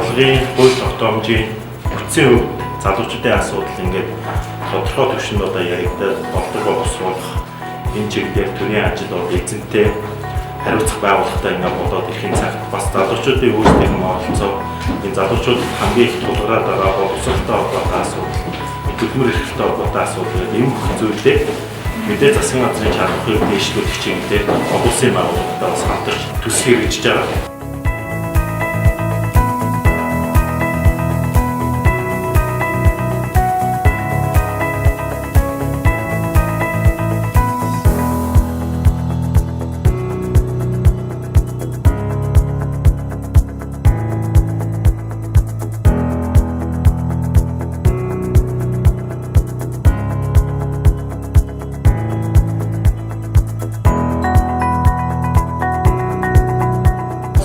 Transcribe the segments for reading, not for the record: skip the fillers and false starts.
байгууллагын хууль тогтоомжийн бүтцийн хувьд залуучуудын асуудал ингээд тодорхой түвшинд одоо яригдаад болдог боловсруулах энэ чиглэлээр төрийн ажил бол эзэнтэй хариуцах байгууллагатай ингээд болоод ирэхин цагт бас залуучуудын өөрсдийн оролцоо энэ залуучууд хамгийн их тулгараад байгаа боловсролтой холбоотой асуудал, хөдөлмөр эрхтэй холбоотой асуудал ийм бүх зүйлээ мэдээ засгийн газрын чармахыг дэвшлүүлэх чиглэлээр олон улсын байгууллагатай бас хамтарч төсөл хэрэгжиж байгаа.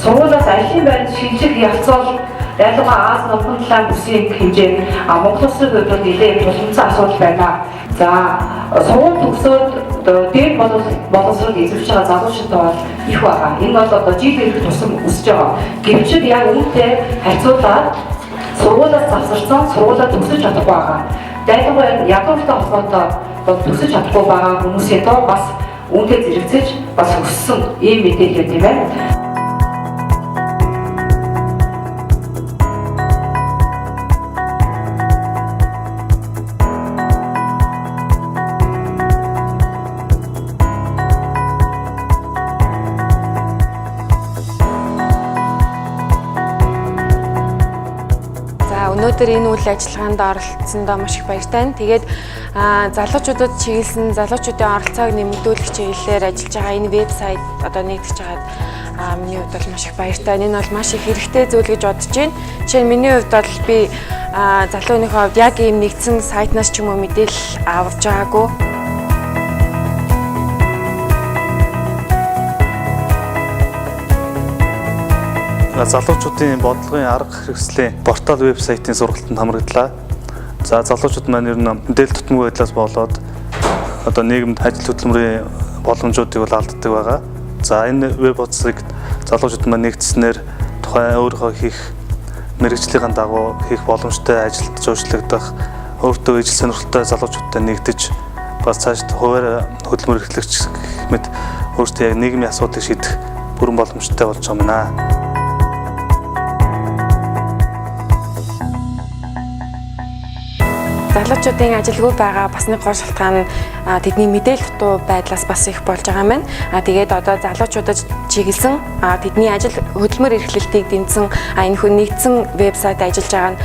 Сургуулиас ажлын байранд шинжлэх ялцол ялангуяа Аз номхон талаан бүсийн хэмжээнд Монгол Улсын хувьд нэлээд тулгымцсан асуудал байна. За сургууль төгсөөд дээр боловсрол эзэмшиж байгаа залуучуудтай бол их байгаа. Энэ бол одоо жил ирэх тусам өсөж байгаа. Гэвч яг үүнтэй харьцуулаад сургуулиас завсарсан сургуулаа төгсөж чадахгүй байгаа. Ялангуяа ядууртай холбоотой бол төгсөж чадахгүй байгаа хүмүүсийн тоо бас үүнтэй зэрэгцэж бас өссөн ийм мэдээлэл юм байна. Өнөөдөр энэ үйл ажиллагаанд оролцсондоо маш их баяртай. Тэгээд залуучуудад чиглэсэн залуучуудын оролцоог нэмэгдүүлэх чиглэлээр ажиллаж байгаа энэ вебсайт одоо нэгдэж байгаад миний хувьд бол маш их баяртай. Энэ бол маш их хэрэгтэй зүйл гэж бодож байна. Жишээ нь миний хувьд бол би залууныхоо хувьд яг ийм нэгдсэн сайтнаас ч юм уу мэдээлэл авч байгаагүй. Залуучуудын бодлогын арга хэрэгслийн портал вебсайтын сургалтанд хамраглалаа. За залуучууд маань ер нь мэдээлэл тутамгүй байдлаас болоод одоо нийгэмд ажил хөдөлмөрийн боломжуудыг бол алддаг байгаа. За энэ веб хуудсыг залуучууд маань нэгдснээр тухайн өөрийнхөө хийх мэргэжлийн дагуу хийх боломжтой ажилд зуршлагдах, өөртөө ижил сонирхолтой залуучуудтай нэгдэж бас цаашд хуваар хөдөлмөр эрхлэгч мэт өөртөө яг нийгмийн асуудлыг шийдэх бүрэн боломжтой болж байгаа мэнэ. Залуучуудын ажилгүй байгаа бас нэг гол шалтгаан тэдний мэдээлэл дутуу байдлаас бас их болж байгаа юм байна. Тэгээд одоо залуучуудад чиглэсэн тэдний ажил хөдөлмөр эрхлэлтийг дэмжсэн энэ хүн нэгдсэн вебсайт ажиллаж байгаа нь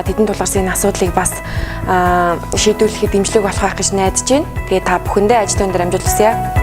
тэдэнд тулгарсан энэ асуудлыг бас шийдвэрлэхэд дэмжлэг болох байх гэж найдаж байна. Тэгээд та бүхэндээ ажил өндөр амжилт хүсье.